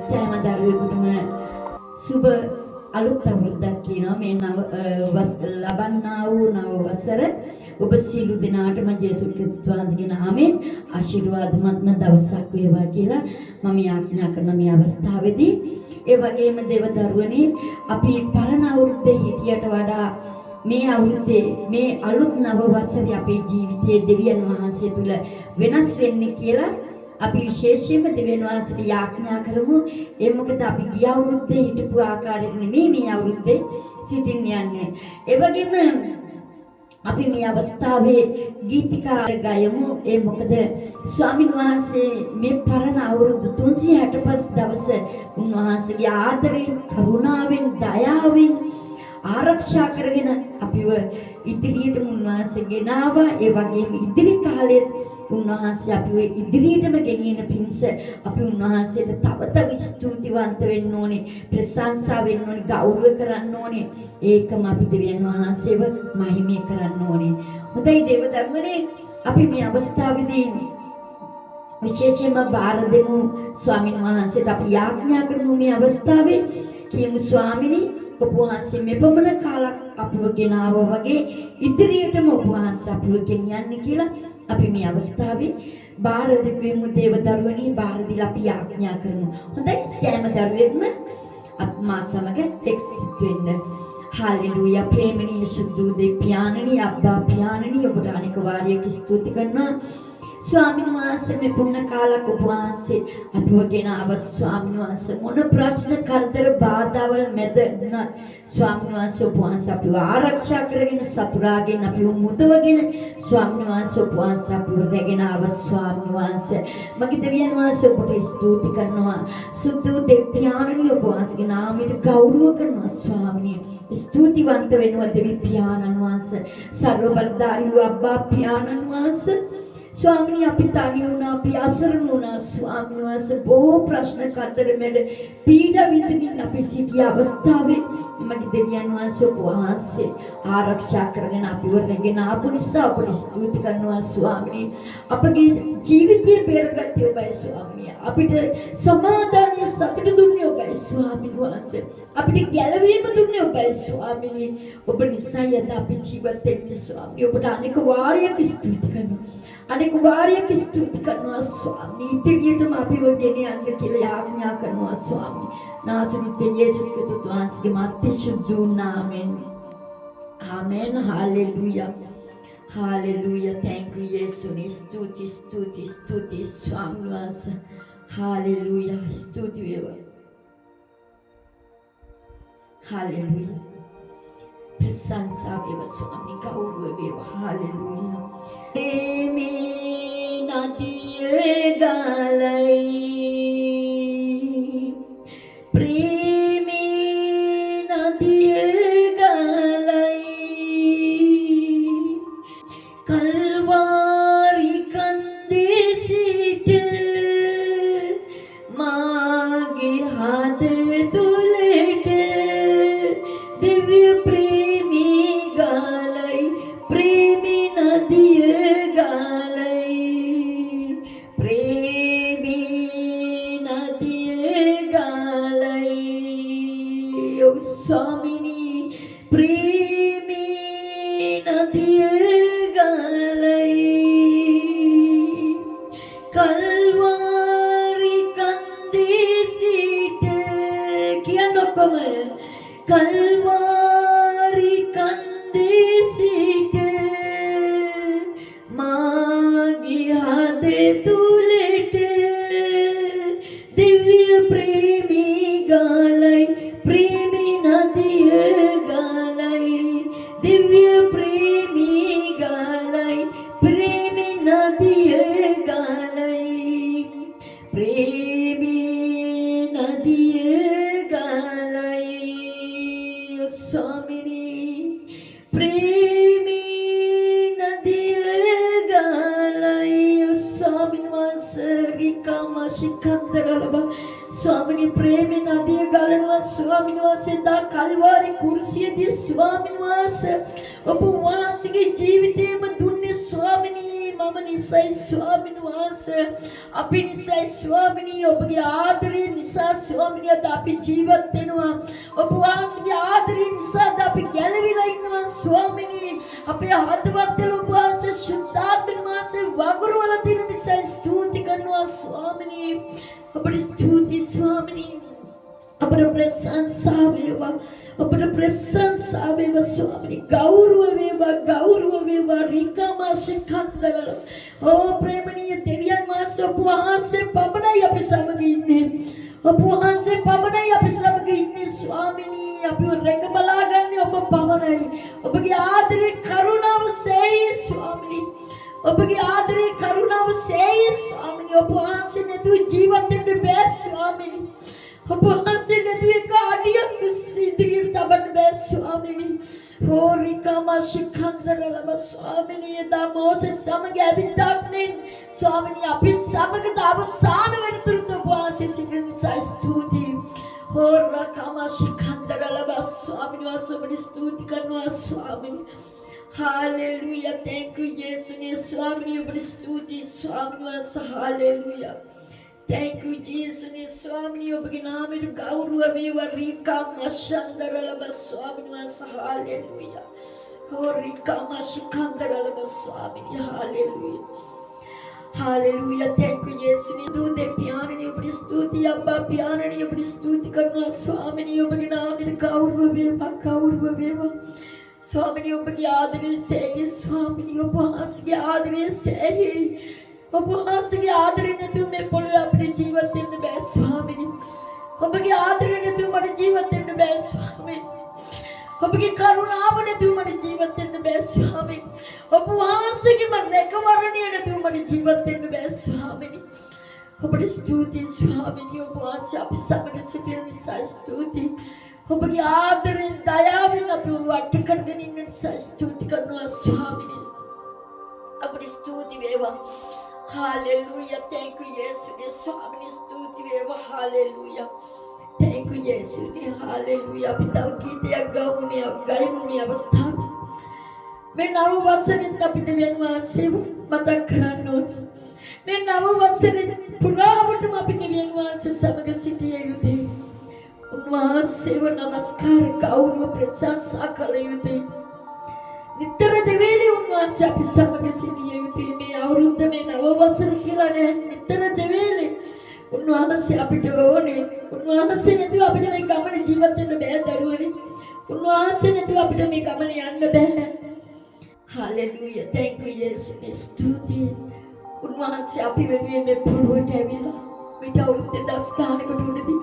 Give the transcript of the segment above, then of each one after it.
සෑම දරුවෙකුටම සුබ අලුත් අවුරුද්දක් කියනවා මේ ලබන්නා වූ නව වසර ඔබ සියලු දෙනාටම ජේසුස් ක්‍රිස්තුස් වහන්සේගේ නාමයෙන් ආශිර්වාදමත්ම දවසක් වේවා කියලා මම යාඥා කරන මේ අවස්ථාවේදී ඒ වගේම දෙවදරුවනේ අපි පරණ අවුරුද්දේ හිටියට වඩා මේ අවුරුද්දේ මේ අලුත් නව වසරේ අපේ ජීවිතයේ දෙවියන් වහන්සේ තුල වෙනස් වෙන්නේ කියලා අපි විශේෂයෙන්ම දෙවියන් වහන්සේට යාඥා කරමු. ඒ මොකද අපි ගිය අවුරුද්දේ හිටපු ආකාරයට නෙමෙයි මේ අවුරුද්දේ සිටින් යන්නේ. ඒ වගේම අපි මේ අවස්ථාවේ ගීතිකා ගයමු. ඒ මොකද ස්වාමීන් වහන්සේ මේ පරණ අවුරුදු 365 දවස උන්වහන්සේගේ ආදරයෙන්, කරුණාවෙන්, දයාවෙන් ආරක්ෂා කරගෙන අපිව ඉදිරියට උන්වහන්සේ ගෙනාවා. ඒ වගේම ඉදිරි කාලෙත් උන්වහන්සේ අපිව ඉදිරියටම ගෙනියන පිණිස අපි උන්වහන්සේට තව තව ස්තුතිවන්ත වෙන්න ඕනේ, ප්‍රශංසා වෙන්න ඕනේ, ගෞරව කරන්න ඕනේ. ඒකම අපි දෙවියන් වහන්සේව මහිමය කරන්න ඕනේ. හොඳයි දේවදරුවනේ, අපි මේ අවස්ථාවේදී විශේෂයෙන්ම බාර දෙමු ස්වාමීන් වහන්සේට අපි යාඥා කරමු මේ අවස්ථාවේ කියමු ස්වාමිනී ඔබ වහන්සේ මෙපමණ කාලක් අපිව ගෙනාවා වගේ ඉදිරියටම ඔබ වහන්සේ අපිව ගෙනියන්නේ කියලා අපි මේ අවස්ථාවේ බාර දෙමු දේවදරුවනි. බාර දීලා අපි යාඥා කරමු. හොඳයි, සෑම දරුවෙක්ම මා සමග එක්සිත් වෙන්න. හාලෙලූයා. ප්‍රේමණීය සුදු දෙවියන්ණනි, අබ්බා පියාණනි, ඔබට අනෙක වාරයක් ස්තුති කරනවා. ස්වාමීන් වහන්සේ මේ පුණ්‍ය කාලක ඔබ වහන්සේ අපිව ගෙනාව. ස්වාමීන් වහන්සේ මොන ප්‍රශ්න කරදර බාධාවල් මැද වුණත් ස්වාමීන් වහන්සේ ඔබ වහන්සේ අපිව ආරක්ෂා කරගෙන සතුරාගෙන් අපිව මුදවගෙන ස්වාමීන් වහන්සේ ඔබ වහන්සේ අපිව රැගෙන ආව. ස්වාමීන් වහන්සේ මගේ දෙවියන් වහන්සේ ඔබට ස්තුති කරනවා. සුදු දෙවියන්ණනි, ඔබ වහන්සේගේ නාමයට ගෞරව කරනවා. ස්වාමීනි ස්තුතිවන්ත වෙනවා දෙවි පියාණන් වහන්සේ. සර්ව බලධාරී අබ්බා පියාණන් වහන්සේ ස්වාමීනි අපි තනි වුණා, අපි අසරණ වුණා. ස්වාමීන් වහන්සේ බොහෝ ප්‍රශ්න කරදර මැද පීඩා විඳින්න අපි සිටිය අවස්ථාවේ මගේ දෙවියන් වහන්සේ ඔබ වහන්සේ ආරක්ෂා කරගෙන අපිව රැගෙන ආපු නිසා අපට ස්තුති කරනවා. ස්වාමීනි අපගේ ජීවිතය බේරගත්තේ ඔබයි ස්වාමීනි. අපිට සමාදානය සතුට දුන්නේ ඔබයි ස්වාමීන් වහන්සේ. අපිට ගැලවීම දුන්නේ ඔබයි ස්වාමීනි. ඔබ නිසා යද අපි ජීවත් වෙන්නේ ස්වාමීනි. ඔබට අනෙක වාරයක් ස්තුති කරනවා. අනෙක වාරයක් ස්තුති කරනවා ස්වාමී. ඉදිරියටම අපිව ගෙන යන්න කියලා යාඥා කරනවා ස්වාමී. නාසරිත යේසුස් ක්‍රිස්තුස් වහන්සේගේ මහත් සුදු නාමයෙන්. ආමෙන්. හාලෙලූයා. හාලෙලූයා. thank you යේසුනි. ස්තුති ස්තුති ස්තුති ස්වාමී වහන්සේ. හාලෙලූයා. ස්තුති වේවා. හාලෙලූයා. ප්‍රශංසා වේවා ස්වාමී. ගෞරව වේවා. හාලෙලූයා. මේ නදියේ ගලයි, ප්‍රේමී නදියේ ගලයි, කල්වාරි කන්දේ සිට මාගේ හද තුලට දිව්‍ය ප්‍රේමී ගලයි, ප්‍රේමී නදියේ ස්වාමිනී ප්‍රේමී නදියේ ගලයි, කල්වාරි කන්දේ සිට කියනකොම කල්වාරි කන්දේ සිට මාගේ හද තුලට දිව්‍ය ප්‍රේමී ගලයි, ප්‍රේමී නදියේ ගලයි, දිව්‍ය ප්‍රේමී ගලයි, ප්‍රේමී නදියේ ගලයි, ප්‍රේමී නදියේ ගලයි. ස්වාමිනී ප්‍රේමී නදියේ ගලයි. ස්වාමීන් වහන්සේ රිකමශිකන්දරලබ ස්වාමිනී ප්‍රේමී නදිය ගලනවා. ස්වාමීන් වහන්සේ දා කල්වාරි කුරුසියේදී ස්වාමීන් වහන්සේ ඔබ වහන්සේගේ ජීවිතේම දුන්නේ ස්වාමිනී. මම නිසයි ස්වාමීන් වහන්සේ අපි නිසයි ස්වාමිනී ඔබගේ ආදරය නිසා ස්වාමිනී අද අපි ජීවත් වෙනවා ඔබ වහන්සේගේ ආදරය නිසා අපි ගැලවිලා ඉන්නවා ස්වාමිනී අපේ හදවත්වල ඔබ වහන්සේ සුද්ධාත්ම වහන්සේ වගුරුවල තියෙන නිසා ස්තුති කරනවා ස්වාමිනී අපේ ස්තුති ස්වාමිනී අපේ ප්‍රශංසා වේවා අපේ ප්‍රශංසා වේවා ස්වාමිනී ගෞරව වේවා රිකමාශිකන්දරල ඕ ප්‍රේමණීය දෙවියන් වහන්සේ ඔබ වහන්සේ පමණයි අපි සමග ඉන්නේ ඔබ වහන්සේ පමණයි අපි සමග ඉන්නේ ස්වාමිනී අපිව රැක බලාගන්නේ ඔබ පමණයි ඔබගේ ආදරේ කරුණාව සෑහි ස්වාමිනී ඔබගේ ආදරේ කරුණාව සෑහි ස්වාමිනී ඔබ වහන්සේ නැතුව ජීවත් වෙන්න බෑ ස්වාමිනී ඔබ වහන්සේ නැතුව එක අඩියක් ඉදිරියට තබන්න බෑ ස්වාමිනී හෝරිකමාශිකන්දරලම ස්වාමිනී දා මොසෙස් සමග ඇවිත්තාක්නේ ස්වාමිනී අපි සමග අවසාන වෙනතුරුත් ඔබ වහන්සේ සිටින නිසා ස්තුතියි හෝරකමාශිකන්දරලම ස්වාමිනී වහන්සේ ස්තුති කරනවා ස්වාමිනී Hallelujah. Thank you, Jesus. Swami, you stuti. Swami, hallelujah. Thank you, Jesus. Swami, you begin to gauru aviva rika mashandara laba Swami, hallelujah. Oh, rika mashikandara laba Swami, hallelujah. Hallelujah. Thank you, Jesus. Do the piano, you stuti. Abba piano, you stuti. Karna Swami, you begin to gauru aviva. स्वामिनी ඔබගේ ආදරය සෑහි ස්වාමිනී ඔබ වහන්සේගේ ආදරය සෑහි ඔබ වහන්සේගේ ආදරය නැතුව මේ පොළොවේ අපිට ජීවත් වෙන්න බෑ ස්වාමිනී ඔබගේ ආදරය නැතුව මට ජීවත් වෙන්න බෑ ස්වාමිනී ඔබගේ කරුණාව නැතුව මට ජීවත් වෙන්න බෑ ස්වාමිනී ඔබ වහන්සේගේ රැකවරණය නැතුව මට ජීවත් වෙන්න බෑ ස්වාමිනී ඔබට ස්තුතියි ස්වාමිනී ඔබ වහන්සේ අපි සමග සිටින නිසා ස්තුතියි ඔබගේ ආදරෙන් දයාවෙන් අපි වට කරගෙන ඉන්න නිසා ස්තුති කරනවා ස්වාමිනී අපට ස්තුති වේවා hallelujah thank you Jesus ස්වාමිනී ස්තුති වේවා hallelujah thank you Jesus hallelujah අපි තව ගීතයක් ගාමු මේ අවස්ථාවේ මේ නව වසරෙත් අපි දෙවියන් වහන්සේව මතක් කරන්න ඕනේ මේ නව වසරේ පුරාවටම අපි දෙවියන් වහන්සේ සමග සිටිය යුතුයි උන්වහන්සේව නමස්කාර ගෞරව ප්‍රශංසා කළ යුතුයි නිතර දෙවේලේ උන්වහන්සේ අපි සමග සිටිය යුතුයි මේ අවුරුද්ද මේ නව වසර කියලා නෑ නිතර දෙවේලේ උන්වහන්සේ අපිට ඕනේ උන්වහන්සේ නැතුව අපිට මේ ගමන ජීවත් වෙන්න බෑ දරුවනේ උන්වහන්සේ නැතුව අපිට මේ ගමන යන්න බෑ hallelujah thank you Jesus ස්තුතියි උන්වහන්සේ අපි වෙනුවෙන් මේ පොළොවට ඇවිල්ලා මේට අවුරුද්ද 10 ගානකට උඩදී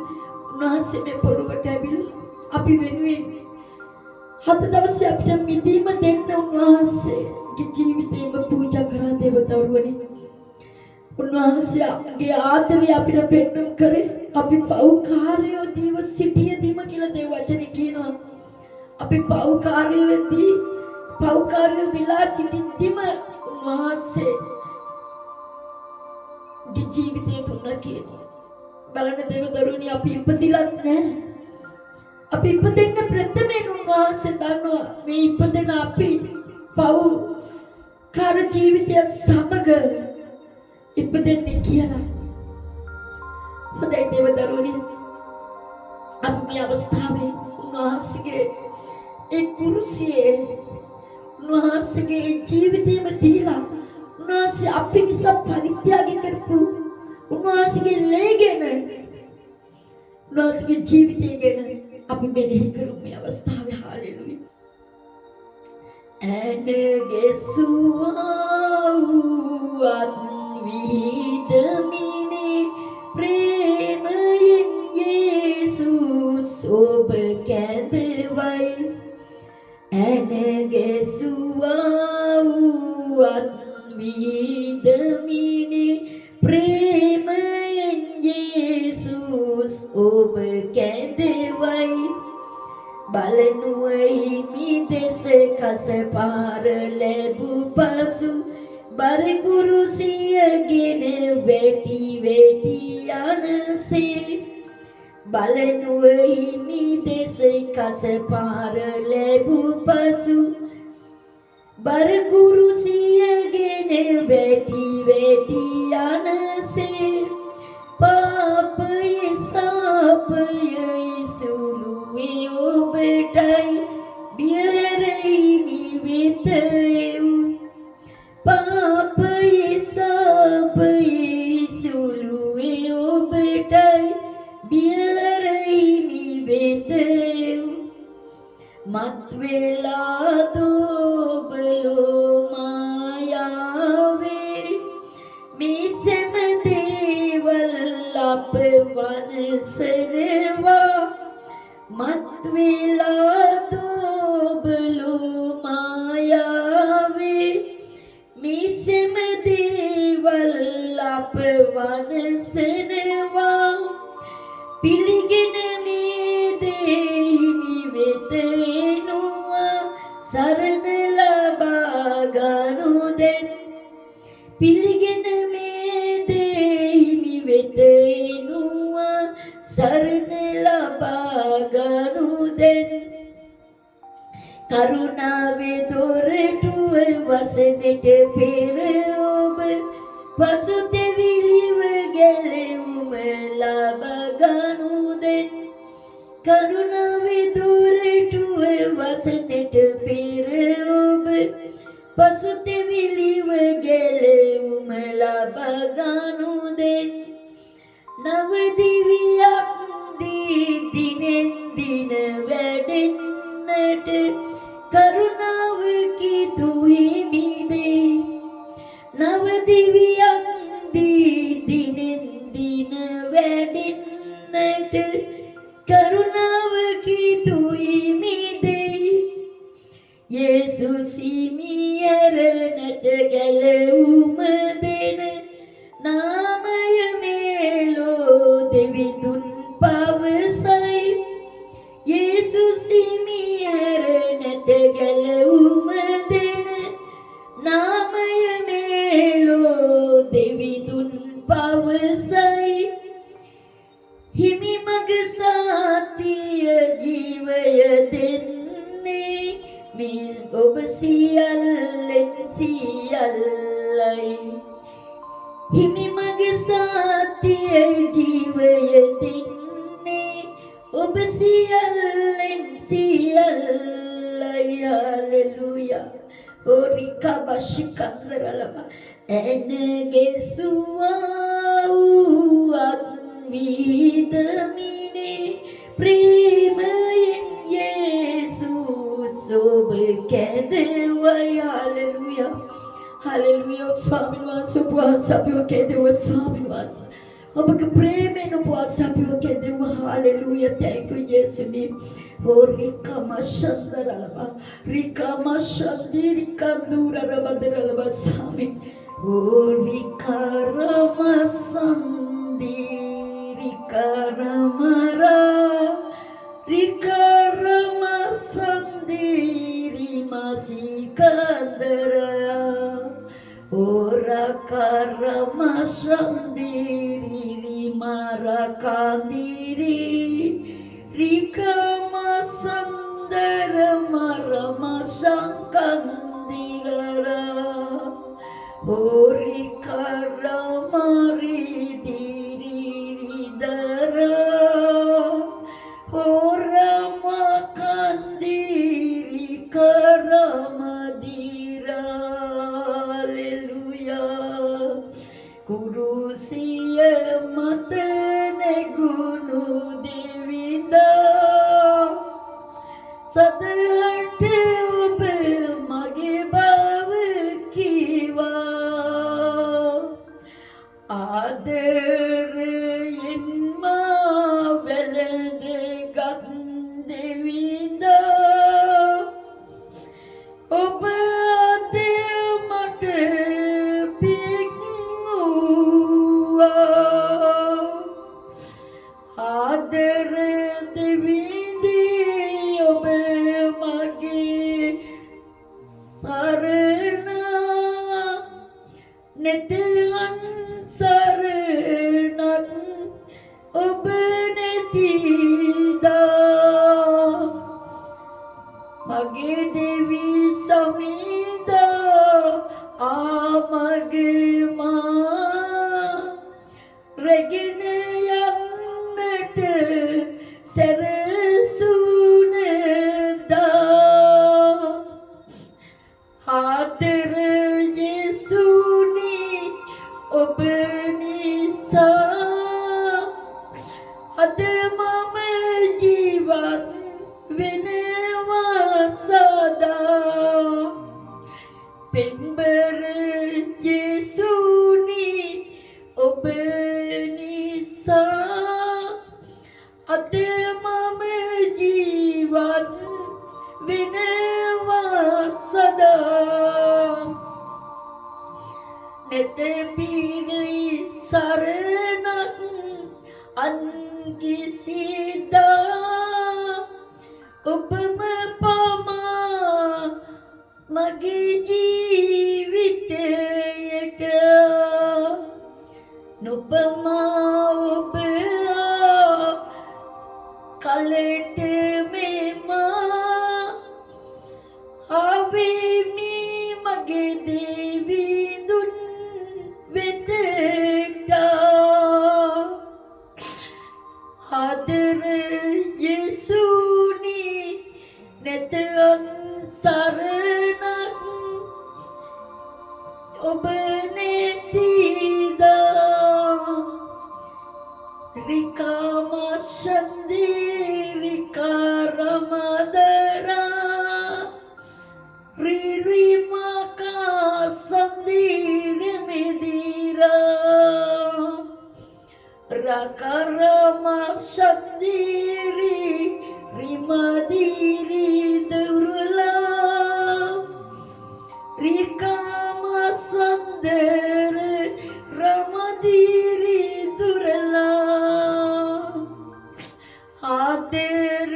උන්වහන්සේ මේ පොළොවට ඇවිල්ලා අපි වෙනුවෙන් හත දවසේ අපිට මිදීම දෙන්න උන්වහන්සේගේ ජීවිතේම පූජා කරා දේවදරුවනි උන්වහන්සේගේ ආදරය අපිට පෙන්වන්න කරේ අපි පෞකාරයෝ දීව සිටියදීම කියලා දේ වචනේ කියනවා අපි පෞකාරයෝදී පෞකාරයෝ විලා සිටින්දීම උන්වහන්සේගේ ජීවිතේ තුන කියනවා බලන්න දේවදරුවනි අපි ඉපදිලත් නැහැ අපි ඉපදෙන්න ප්‍රථමයෙන් උන්වහන්සේ දන්නවා මේ ඉපදෙන අපි පව් කාර ජීවිතය සමග ඉපදෙන්නේ කියලා හොඳයි දේවදරුවනි අපි මේ අවස්ථාවේ උන්වහන්සේගේ ඒ කුරුසියේ උන්වහන්සේගේ ජීවිතයම දීලා උන්වහන්සේ අපි නිසා පරිත්‍යාග කරපු උන්වහන්සේගේ ලේගෙන උන්වහන්සේගේ ජීවිතය ගැන අපි මෙනෙහි කරමු මේ අවස්ථාවේ හාලෙලුයා ඇනගෙසුවාත් විදමිනේ ප්‍රේමයෙන් යේසුස් ඔබ කැඳවයි ඇනගෙසුවාත් විදමිනේ ප්‍රේමයෙන් යේසුස් ඔබ කැඳවයි බලනුවයි මිදෙස කස පාර ලැබූ පසු බර කුරුසියගෙන වැටි යනසේ බලනුවයි මිදෙස කස පාර ලැබූ පසු බර කුරුසියගෙන පිළිගෙන වැටි වැටි යනසේ පාපයේ සාපයේ සුළුවේ ඔබටයි බියරෙයිනි වෙත පාපයේ සාපයේ සුළුවේ ඔබටයි බියරෙයිනි වෙත මත් වෙලා දෝබලෝ මායාවේ මේ සෑම දේවල් අප වනසනවා මත් වෙලා දෝබලෝ මායාවේ මේ සෑම දේවල් අප වනසනවා පිළිගෙන මේ දෙහිමි වෙත එනවා සරණ ලබා ගනු දැන් පිළිගෙන මේ දෙහිමි වෙත එනවා සරණ ලබා ගනු දැන් කරුණාවේ දොරටුව වසනට පෙර ඔබ පසුතැවිලිව ගැලෙවුම ලබා ගනු දැන් කරුණාවේ දොරටුව වසනට පෙර ඔබ පසුතැවිලිව ගැලෙවුම ලබා ගනු දැන් නව දිවියක් දී දිනෙන් දින වැඩෙන්නට කරුණාව කිතුහිමිදේ නව දිවියක් දී දිනෙන් දින වැඩෙන්නට කරුණාව කිතුහිමිදේ යේසුස් හිමියරණට ගැලවුම දෙන නාමය මේලෝ දෙවිඳුන් පවසයි යේසුස් හිමියරණට ගැලවුම දෙන නාමය මේලෝ දෙවිඳුන් පවසයි හිමි මග සාතිය ජීවය දෙන්නේ මේ ඔබ සියල්ලෙන් සියල්ලයි හිමි මග සාතිය ජීවය දෙන්නේ ඔබ සියල්ලෙන් සියල්ලයි හලෙලුයා Orika bashikandaralama එනගෙසුවා වූත් විදමිනේ ප්‍රේමයෙන් යේසුස් ඔබ කැදවයි හලෙලුයා හලෙලුයා ස්වාමීන් වහන්සේ ඔබ වහන්සේ අපිව කැදවුවා ස්වාමීන් වහන්සේ ඔබගේ ප්‍රේමයෙන් ඔබ වහන්සේ අපිව කැදවුවා හලෙලුයා thank you යේසුනි Orika mashandaralama Rika mashandirika nurarabadaralama Swami Orika ramasandirika ramara Rika ramasandiri masikandara Oraka ramasandiri marakandiri Rika masandara maramasankandira Orika ramaridira Oramakandiri karamadira Hallelujah Kurusiya matane gunu devinda සදහට ඔබ මගේ බව කීවා ආදර යේසුනි ඔබ නිසා අද මම ජීවත් වෙනවා සදා පෙම්බර යේසුනි ඔබ නිසා අද මම ජීවත් වෙනවා සදා නෙත පිරි සරණක් අන් කිසිදා ඔබම පමා මගේ ජීවිතයට නොපමා ඔබ කලට මෙමා ආවෙමි මගේ දෙවිඳුන් වෙතට ආදර යේසුනි නැතන් සරණක් ඔබ නැතිදා රිකාම රිකාරමදරා රිරිමකා සන්දිර මෙදිරා රකරම සන්දිරි රිමදිරි දුරුලා රිකාම සන්දර රමදිරි දුරලා ආදර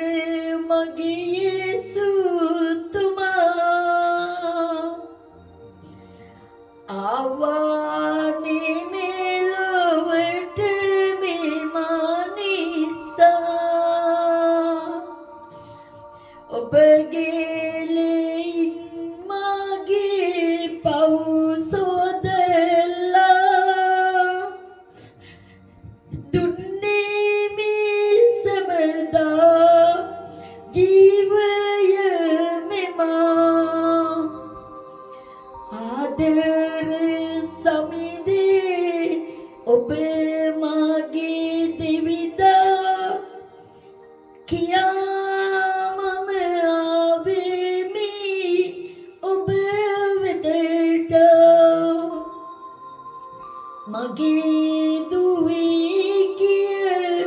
මගේ යේසුතුමා ආවානේ මෙලොවට මෙමනිසා ඔබගේ ලෙයින් මගේ පව් සොදලා දුන්නේ මේ සමදා ජීවය මෙමා ආදර සමිදේ ඔබ මගේ දෙවිදා කියා මම ආවෙමි ඔබ වෙතට මගේ දුවේ කිය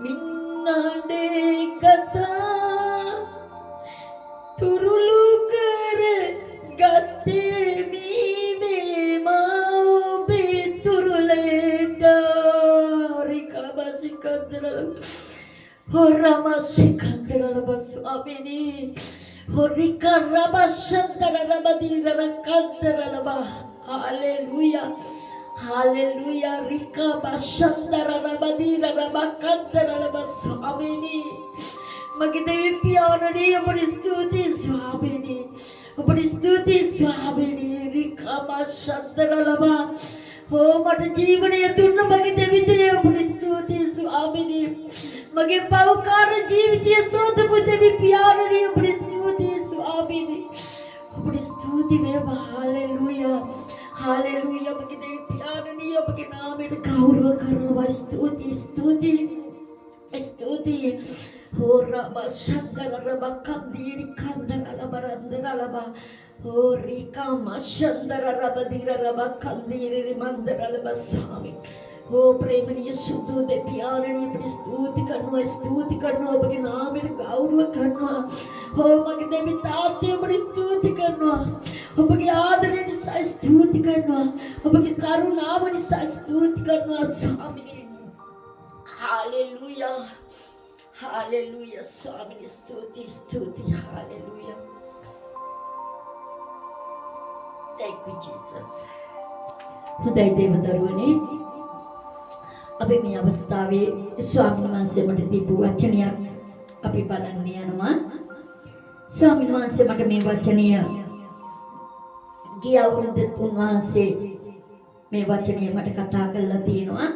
මින්නඩේ කසා තුරුළු කර ගත්තේ මීමේ ඔබේ තුරුලට රිකබසිකන්දරල හොරමසිකන්දරල ස්වාමිනි හොරිකරබසන්දරබදීරල කන්දරලබ හාලෙලුයා හාලෙලුයා රිකබසන්දරබදීරලබ කන්දරලබ ස්වාමිනි මගේ දෙවි පියාණනි ඔබට ස්තුතියි ස්වාමිනි ඔබට ස්තුතියි ස්වාමිනි රිකබසන්දරලබ මට ජීවනය දුන්න මගේ දෙවිදේ ඔබට ස්තුතියි ස්වාමිනි මගේ පෞකාර ජීවිතය සෝදපු දෙවි පියාණනි ඔබට ස්තුතියි ස්වාමිනි ඔබට ස්තුති වේවා හාලෙලුයා හාලෙලුයා මගේ දෙවි පියාණනි ඔබගේ නාමයට ගෞරව කරනවා ස්තුතියි ස්තුතියි ස්තුතියි හොරබසන්දරබකන්දීරි කන්දරලබරන්දරලබ හොරිකමසන්දරබදීරලබකන්දීරි මන්දරලබ ස්වාමි प्रेमनीय शुद्ध दे प्यारणी अपनी स्तुति करना ඔබගේ නාමයට ගෞරව කරනවා මගේ දෙවි තාත්තේ අපේ ස්තුති කරනවා ඔබගේ ආදරය නිසා ස්තුති කරනවා ඔබගේ කරුණාව නිසා ස්තුති කරනවා ස්වාමිනේ हालेलुया हालेलुया स्वामी स्तुति हालेलुया थैंक यू जीसस හොඳයි දේවදරුවනේ අපි මේ අවස්ථාවේ ස්වාමීන් වහන්සේ මට දීපු වචනයක් අපි බලන්න යනවා ස්වාමීන් වහන්සේ මට මේ වචනය ගිය අවුරුද්දේ උන්වහන්සේ මේ වචනය මට කතා කරලා තියෙනවා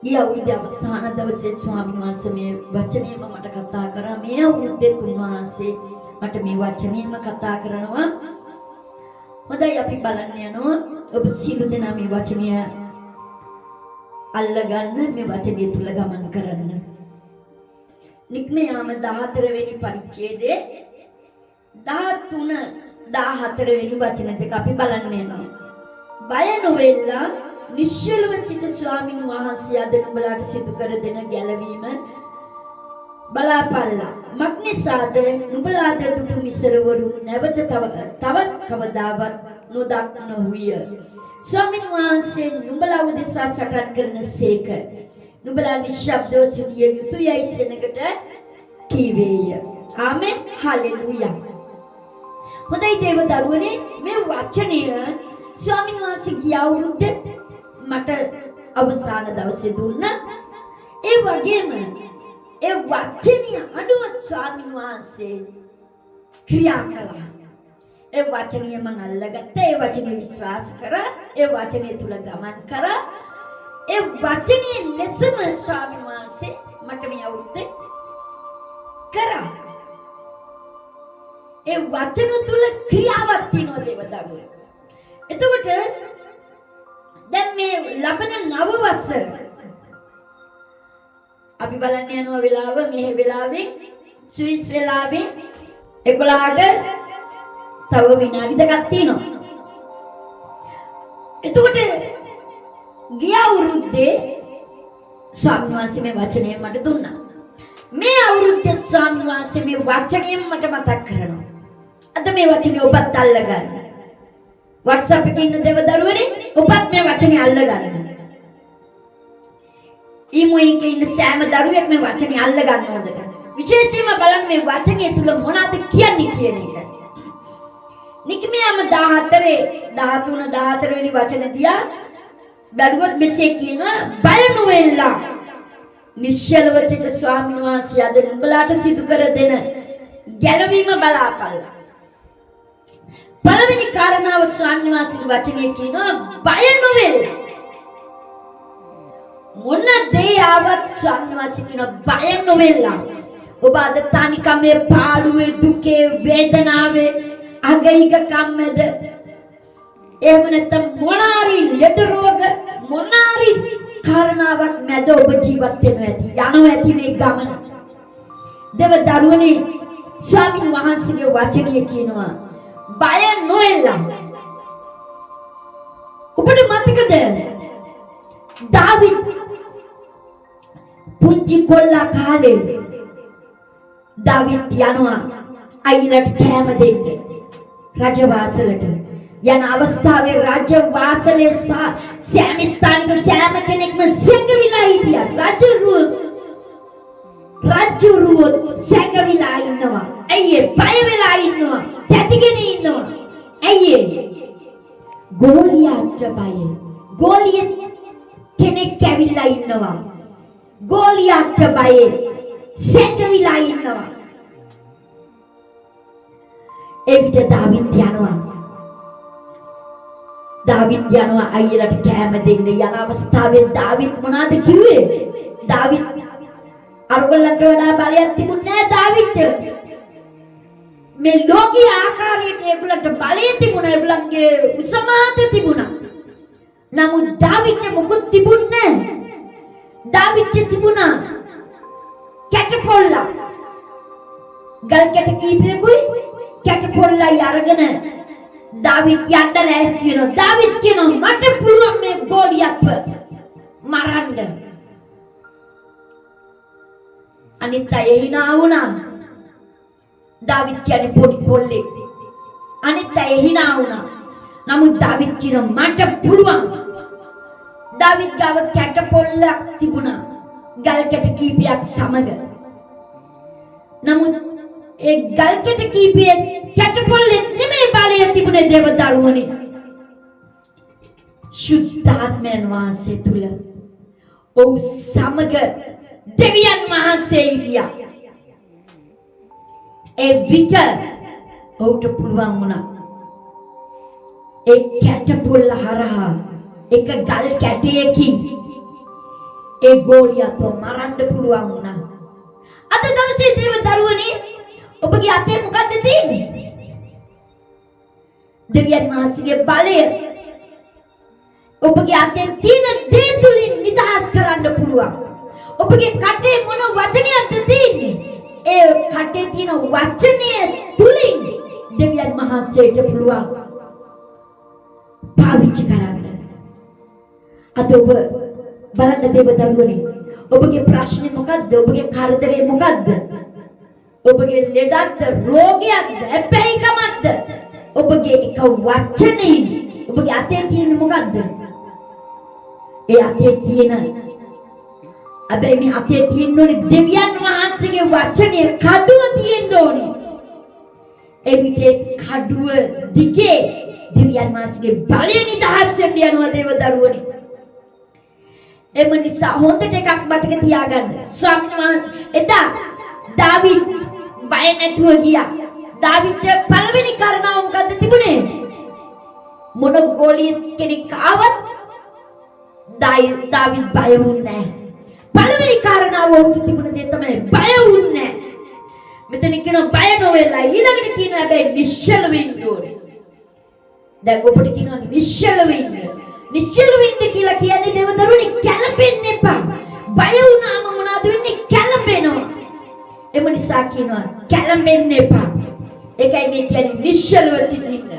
ගිය අවුරුද්දේ අවසාන දවසේ ස්වාමීන් වහන්සේ මේ වචනයම මට කතා කරා මේ අවුරුද්දේ උන්වහන්සේ මට මේ වචනයම කතා කරනවා හොඳයි අපි බලන්න යනවා ඔබ සියලු දෙනා මේ වචනය අල්ලගන්න මේ වචනය තුල ගමන් කරන්න. නික්මයාම 14 වෙනි පරිච්ඡේදයේ 13 14 වෙනි වචන දෙක අපි බලන්න යනවා. බය නොවෙලා නිශ්චලව සිට ස්වාමීන් වහන්සේ අද නුඹලාට සිදු කර දෙන ගැලවීම බලාපල්ලා. මක්නිසාද නුඹලාද දුටු මිසරවරු නැවත තවත් කවදාවත් නොදක්නහුය. ස්වාමීන් වහන්සේ නුඹලා උදෙසා සටන් කරන සේක. නුඹලා නිශ්ශබ්දව සිටිය යුතුයයි සෙනඟට කීවේය. ආමෙන්. හලෙලූයා. හොඳයි දේව දරුවනේ, මේ වචනය ස්වාමීන් වහන්සේ ගිය අවුරුද්දේ මට අවසාන දවසේ දුන්නා. ඒ වගේම ඒ වචනය අනුව ස්වාමීන් වහන්සේ ක්‍රියා කළා. ඒ වචනය මම අල්ලගත්තා. ඒ වචනය විශ්වාස කරා. ඒ වචනය තුල ගමන් කරා. ඒ වචනයේ ලෙසම ස්වාමීන් වහන්සේ මට මේ අවුරුද්දේ කරා. ඒ වචන තුල ක්‍රියාවක් තියෙනවා දේව දරුවෝ. එතකොට දැන් මේ ලබන නව වසර අපි බලන්න යනවා වෙලාව මේ වෙලාවේ ස්විස් වෙලාවේ 11ට තව විනාඩි දෙකක් තියෙනවා. එතකොට ගිය අවුරුද්දේ ස්වාමීන් වහන්සේ මේ වචනය මට දුන්නා. මේ අවුරුද්දේ ස්වාමීන් වහන්සේ මේ වචනයෙන් මට මතක් කරනවා. අද මේ වචනේ ඔබත් අල්ලගන්න. WhatsApp එකේ ඉන්න දේව දරුවනේ ඔබත් මේ වචනේ අල්ලගන්න. ඊමෝ එකේ ඉන්න සෑම දරුවෙක් මේ වචනේ අල්ලගන්න ඕනද? විශේෂයෙන්ම බලන්න මේ වචනේ තුල මොනවද කියන්නේ කියන එක. නික්මයාම 13 වෙනි වචන දිහා බැලුවොත් මෙසේ කියනවා බය නොවෙලා නිශ්චලව සිට ස්වාමීන් වහන්සේ අද නුඹලාට සිදු කර දෙන ගැලවීම බලාපල්ලා. පළවෙනි කාරණාව ස්වාමීන් වහන්සේගේ වචනේ කියනවා බය නොවෙලා. මොන දේ ආවත් ස්වාමීන් වහන්සේ කියනවා බය නොවෙලා. ඔබ අද තනිකමේ පාළුවේ දුකේ වේදනාවේ අගයික කම්මද එහෙම නැත්නම් මොනාරි ලෙඩ රෝග මොනාරි කාරණාවක් මැද ඔබ ජීවත් වෙනවා ඇති යනවා ඇති මේ ගමන. දෙව දරුවනේ ස්වාමීන් වහන්සේගේ වචනය කියනවා බය නොවෙලා. ඔබට මතකද දාවිද් පුංචි කොල්ලා කාලේ දාවිද් යනවා අයිලට කෑම දෙන්න රජවාසලට යන අවස්ථාවේ රාජ්‍ය වාසලේ සෑම ස්ථානික සෑම කෙනෙක්ම සැඟවිලා හිටියා. රජුරුව සැඟවිලා ඉන්නවා. ඇයි බය වෙලා ඉන්නවා? තැතිගෙන ඉන්නවා. ඇයි ගෝලියාට බය. ගෝලිය කෙනෙක් කැවිලා ඉන්නවා. ගෝලියාට බය සැඟවිලා ඉන්නවා. ඒ විට දාවිද් යනවා අයියලට කෑම දෙන්න යන අවස්ථාවේ දාවිද් මොනවද කිව්වේ? දාවිද් අරගලට වඩා බලයක් තිබුණේ නැහැ දාවිද්ට. මේ ලෝකීය ආකාරයට ඒගොල්ලන්ට බලය තිබුණා, ඒගොල්ලන්ගේ උසමාත තිබුණා. නමුත් දාවිද්ට මොකුත් තිබුණේ නැහැ. දාවිද්ට තිබුණා කැටපොල්ලා. ගල් කැට කීපයකුයි කැටපොල්ලයි අරගෙන දාවිද් යන්න ලෑස්ති වෙනවා. දාවිද් කියනවා මට පුළුවන් මේ ගෝලියත්ව මරන්න. අනිත් අය hina වුණා. දාවිද් කියන්නේ පොඩි කොල්ලෙක්. අනිත් අය hina වුණා. නමුත් දාවිද් කියනවා මට පුළුවන්. දාවිද් ගාව කැටපොල්ලක් තිබුණා. ගල් කැට කීපයක් සමග. නමුත් ඒ ගල් කැට කීපයේ කැටපොල්ලේ නෙමෙයි බලය තිබුණේ දේව දරුවනේ. සුද්ධාත්මයන් වහන්සේ තුල ඔව් සමග දෙවියන් වහන්සේ හිටියා. ඒ විට ඔහුට පුළුවන් වුණා ඒ කැටපොල්ල හරහා එක ගල් කැටයකින් ඒ ගෝලියත්ව මරන්න පුළුවන් වුණා. අද දවසේ දේව දරුවනේ ඔබගේ අතේ මොකද්ද තියෙන්නේ? දෙවියන් වහන්සේගේ බලය ඔබගේ අතේ තියෙන දේ තුලින් නිදහස් කරන්න පුළුවන්. ඔබගේ කටේ මොන වචනයක්ද තියෙන්නේ? ඒ කටේ තියෙන වචනය තුලින් දෙවියන් වහන්සේට පුළුවන් පාවිච්චි කරන්න. අද ඔබ බලන්න දේවදරුවනි, ඔබගේ ප්‍රශ්නේ මොකද්ද? ඔබගේ කරදරේ මොකද්ද? ඔබගේ ලෙඩක්ද, රෝගයක්ද, අපේකමක්ද? ඔබගේ එක වචනේ ඔබගේ අතේ තියෙන මොකද්ද? ඒ අතේ තියෙන අබේ මේ අතේ තියෙන්න ඕනේ දෙවියන් වහන්සේගේ වචනේ කඩුව තියෙන්න ඕනේ. ඒ විදිහේ කඩුව දිගේ දෙවියන් වහන්සේගේ බලය නිදහස් වෙන්න යනවා දේවදරුවනි. එම නිසා හොඳට එකක් මතක තියාගන්න. ස්වාමීන් වහන්සේ එදා දාවිද් බය නැතුව ගියා. දාවිද්ට පළවෙනි කාරණාව මොකද්ද තිබුණේ? මොන ගෝලියෙක් කෙනෙක් ආවත් දාවිද් බය වුණේ නැහැ. පළවෙනි කාරණාව ඔහුට තිබුණ දේ තමයි බය වුණේ නැහැ. මෙතන කියන බය නොවෙලා ඊළඟට කියනවා හැබැයි නිශ්චල වෙන්න ඕනේ. දැන් ඔබට කියනවා නිශ්චල වෙන්න. නිශ්චල වෙන්න කියලා කියන්නේ දේවදරුවනි කැළඹෙන්න එපා. බය වුණාම මොනවද වෙන්නේ? කැළඹෙනවා. එම නිසා කියනවා කැළඹෙන්න එපා. ඒකයි මේ කියන්නේ නිශ්චලව සිටින්න.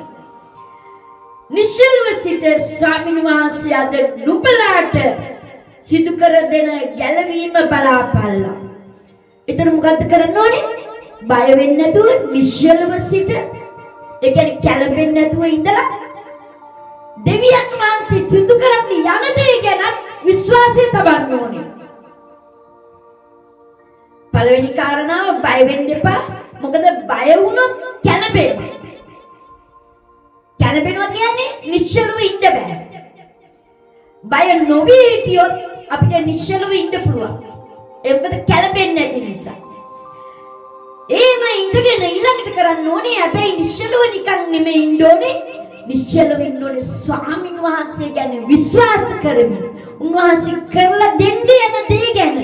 නිශ්චලව සිට ස්වාමීන් වහන්සේ අද නුඹලාට සිදු කර දෙන ගැලවීම බලාපල්ලා. එතන මොකද්ද කරන්න ඕනේ? බය වෙන්නේ නැතුව නිශ්චලව සිට, ඒ කියන්නේ කැළඹෙන්නේ නැතුව ඉඳලා දෙවියන් වහන්සේ සිදු කරන්න යන දේ ගැන විශ්වාසය තබන්න ඕනේ. පළවෙනි කාරණාව බය වෙන්න එපා. මොකද බය වුණොත් කැළඹෙනවා. කැළඹෙනවා කියන්නේ නිශ්චලව ඉන්න බෑ. බය නොවී හිටියොත් අපිට නිශ්චලව ඉන්න පුළුවන්. ඒ මොකද කැළඹෙන්නේ නැති නිසා. එහෙම ඉඳගෙන ඊළඟට කරන්න ඕනේ හැබැයි නිශ්චලව නිකන් නෙමෙයි ඉන්න ඕනේ. නිශ්චලව ඉන්න ඕනේ ස්වාමීන් වහන්සේ ගැන විශ්වාස කරමින්. උන්වහන්සේ කරලා දෙන්න යන දේ ගැන.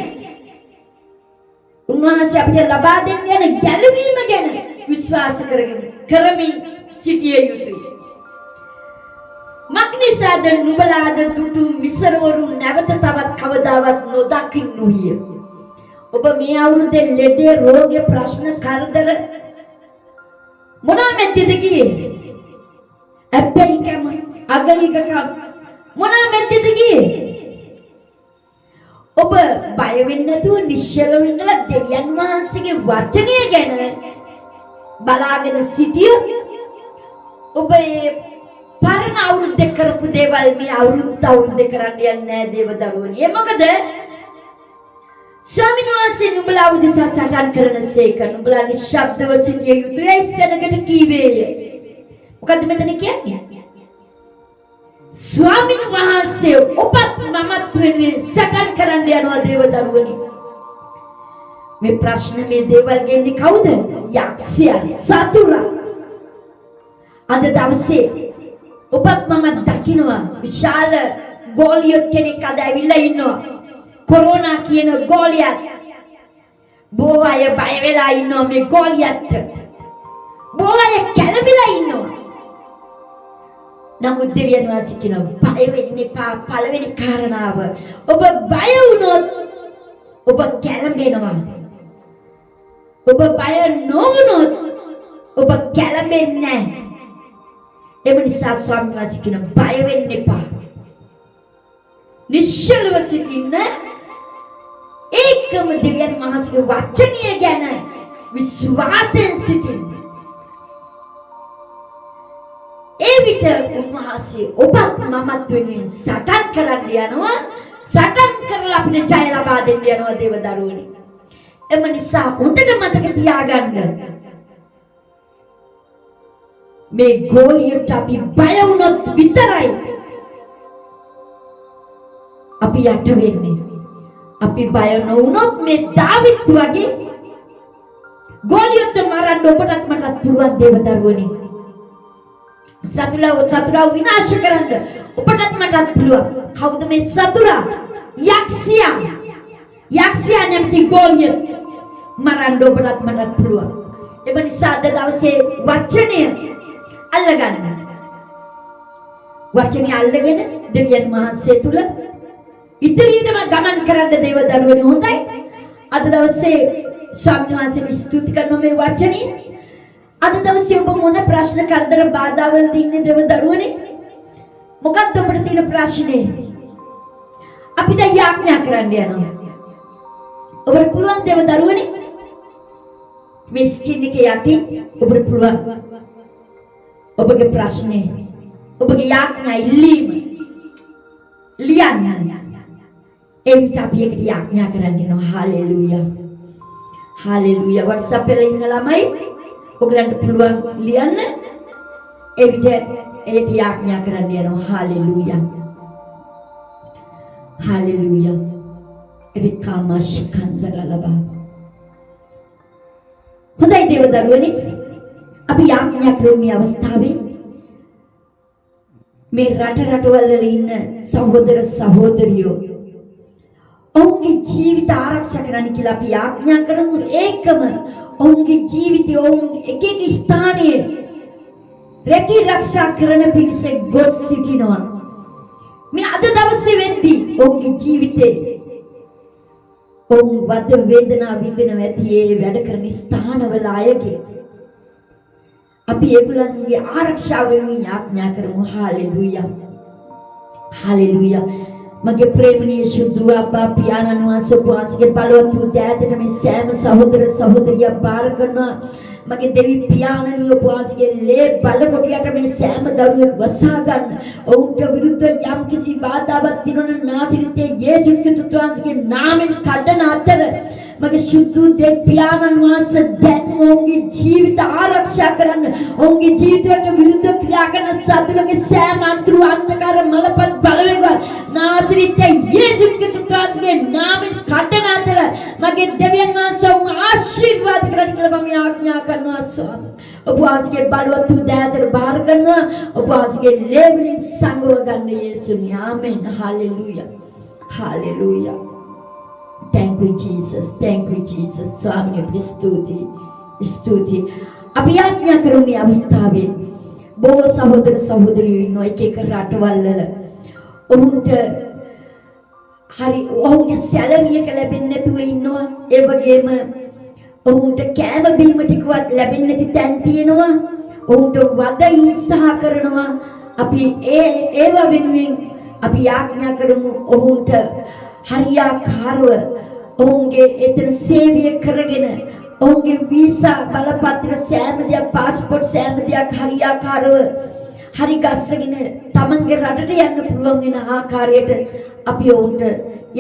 උන්වහන්සේ අපිට ලබා දෙන්න යන ගැලවීම ගැන විශ්වාස කරමින් සිටිය යුතුයි. මක්නිසාද නුඹලාද දුටු මිසරවරු නැවත තවත් කවදාවත් නොදකින්නෝය. ඔබ මේ අවුරුද්දේ ලෙඩේ, රෝගේ, ප්‍රශ්න, කරදර මොනවා මැද්දේද ගියේ? අපේකම අගලිකකම් මොනවා මැද්දේද ගියේ? ඔබ බය වෙන්නේ නැතුව නිශ්චලව ඉඳලා දෙවියන් වහන්සේගේ වචනය ගැන බලාගෙන සිටියොත් ඔබ ඒ පරණ අවුරුද්දේ කරපු දේවල් මේ අවුරුද්දේ කරන්න යන්නේ නැහැ දේවදරුවනි. ඒ මොකද ස්වාමීන් වහන්සේ නුඹලා උදෙසා සටන් කරන සේක. නුඹලා නිශ්ශබ්දව සිටිය යුතුයි සෙනගට කීවේය. මොකද්ද මෙතන කියන්නේ? ස්වාමීන් වහන්සේ ඔබත් මමත් වෙන්නේ සටන් කරන්න යනවා දේවදරුවනි. මේ ප්‍රශ්න මේ දේවල් ගෙන්නේ කවුද? යක්ෂයා, සතුරා. අද දවසේ ඔබත් මමත් දකින්නවා විශාල ගෝලියෙක් කෙනෙක් අද ඇවිල්ලා ඉන්නවා. කොරෝනා කියන ගෝලියක්. බොහෝ අය බය වෙලා ඉන්නවා මේ ගෝලියට. බොහෝ අය කැළඹිලා ඉන්නවා. නමුත් දෙවියන් වහන්සේ කියනවා බය වෙන්න එපා. පළවෙනි කාරණාව ඔබ බය වුණොත් ඔබ කැළඹෙනවා. ඔබ බය නොවුනොත් ඔබ කැළඹෙන්නේ නැහැ. එම නිසා ස්වාමීන් වහන්සේ කියනවා බය වෙන්න එපා. නිශ්චලව සිටින්න. ඒකම දෙවියන් වහන්සේගේ වචනය ගැන විශ්වාසයෙන් සිටින්න. ඒ විට උන්වහන්සේ ඔබත් මමත් වෙනුවෙන් සටන් කරන්න යනවා. සටන් කරලා අපිට ජය ලබා දෙන්න යනවා දේවදරුවනි. එම නිසා හොඳට මතක තියාගන්න. මේ ගෝලියට අපි බය වුණොත් විතරයි අපි යට වෙන්නේ. අපි බය නොවුනොත් මේ දාවිත් වගේ ගෝලියට මරන්න ඔබටත් මටත් පුළුවන් දේවදරුවනි. සතුරා විනාශ කරන්න ඔබටත් මටත් පුළුවන්. කවුද මේ සතුරා? යක්ෂයා. යක්ෂයා නැමැති ගෝලිය මරන්න ඔබටත් මටත් පුළුවන්. ඒ නිසා අද දවසේ වචනය අල්ලගන්න. වචනේ අල්ලගෙන දෙවියන් වහන්සේ තුල ඉදිරියටම ගමන් කරන්න දේව දරුවනි හොඳයි. අද දවසේ ස්වාමීන් වහන්සේ ස්තුති කරන මේ වචනේ අද දවසේ ඔබ මොන ප්‍රශ්න කරදර බාධාවල් දින්නේ දේව දරුවනි? මොකක්ද ඔබට තියෙන ප්‍රශ්නේ? අපි දැන් යාඥා කරන්න යනවා. ඔබට පුළුවන් දේව දරුවනි මේ ස්කින් එක යටින් ඔබට පුළුවන් ඔබගේ ප්‍රශ්නේ ඔබගේ යාඥා ඉල්ලීම ලියන්න. ඒ විදිහට අපි එකට යාඥා කරන්න යනවා. හාලෙලූයා. හාලෙලූයා. WhatsApp එකේ ඉන්න ළමයි ඔයගලන්ට පුළුවන් ලියන්න. ඒ විදිහට ඒකට යාඥා කරන්න යනවා. හාලෙලූයා. හාලෙලූයා. රිකාමශිකන්දරලබා. හොඳයි දේව දරුවනි අපි යාඥා කරමු මේ අවස්ථාවේ මේ රටවල් වල ඉන්න සහෝදර සහෝදරියෝ ඔවුන්ගේ ජීවිත ආරක්ෂා කරන්න කියලා අපි යාඥා කරමු. ඒකම ඔවුන්ගේ ජීවිතය ඔවුන් එක එක ස්ථානයේ රැකී ආරක්ෂා කරන පිණිස ගොස් සිටිනවා. මේ අද දවසේ වෙද්දී ඔවුන්ගේ ජීවිතේ ඔවුන් වද වේදනා විඳින ඇති ඒ වැඩ කරන ස්ථානවල අයගේ අපි ඒගොල්ලන්ගේ ආරක්ෂාව වෙනුවෙන් යාඥා කරමු. හාලෙලූයා. හාලෙලූයා. මගේ ප්‍රේමණීය සුදු අප්පා පියාණන් වහන්සේ වහන්සේගේ බලවත් උදෑතට මේ සෑම සහෝදර සහෝදරියක් බාර කරනවා. මගේ දෙවි පියාණන් වහන්සේගේ ලේ බලකොටියට මේ සෑම දරුවෙක් වසා ගන්න. ඔවුන්ට විරුද්ධ යම් කිසි බාධාවක් දිනන නාසිරිතේ යේසුස් ක්‍රිස්තුස් වහන්සේගේ නාමයෙන් කඩන අතර මගේ සුදු දෙවි පියාණන් වහන්සේ දැන් ඔවුන්ගේ ජීවිත ආරක්ෂා කරන්න. ඔවුන්ගේ ජීවිතයට විරුද්ධ ක්‍රියා කරන සතුරුගේ සෑම අන්තරු අන්ධකාර මලපත් බලවේග නාසිරිතේ යේසුස් ක්‍රිස්තුස් වහන්සේගේ නාමයෙන් කඩන අතර මගේ දෙවියන් වහන්සේ ඔවුන් ආශිර්වාද කරන්න කියලා මම යාඥා කරනවා. ස්වාමී ඔබ වහන්සේගේ බලවත් උදෑතට බාර කරනවා. ඔබ වහන්සේගේ ලේවලින් සංගව ගන්න යේසුනි. ආමෙන්. හාලෙලූයා. හාලෙලූයා. Thank you Jesus. Thank you Jesus. ස්වාමී අපේ ස්තුති. අපි යාඥා කරමු මේ අවස්ථාවේ බොහෝ සහෝදර සහෝදරියෝ ඉන්න එක එක රටවල් වල ඔවුන්ට හරි ඔවුන්ගේ සැලරි එක ලැබෙන්නේ නැතුව ඉන්නවා. ඒ වගේම ඔවුන්ට කෑම බීම ටිකවත් ලැබෙන්නේ නැති තැන් තියෙනවා. ඔවුන්ට වද හිංසා කරනවා. අපි ඒව වෙනුවෙන් අපි යාඥා කරමු ඔවුන්ට හරියාකාරව ඔවුන්ගේ එතන සේවය කරගෙන ඔවුන්ගේ වීසා බලපත්‍ර සෑම දෙයක් පාස්පෝර්ට් සෑම දෙයක් හරියාකාරව හරි ගස්සගෙන තමන්ගේ රටට යන්න පුළුවන් වෙන ආකාරයට අපි ඔවුන්ට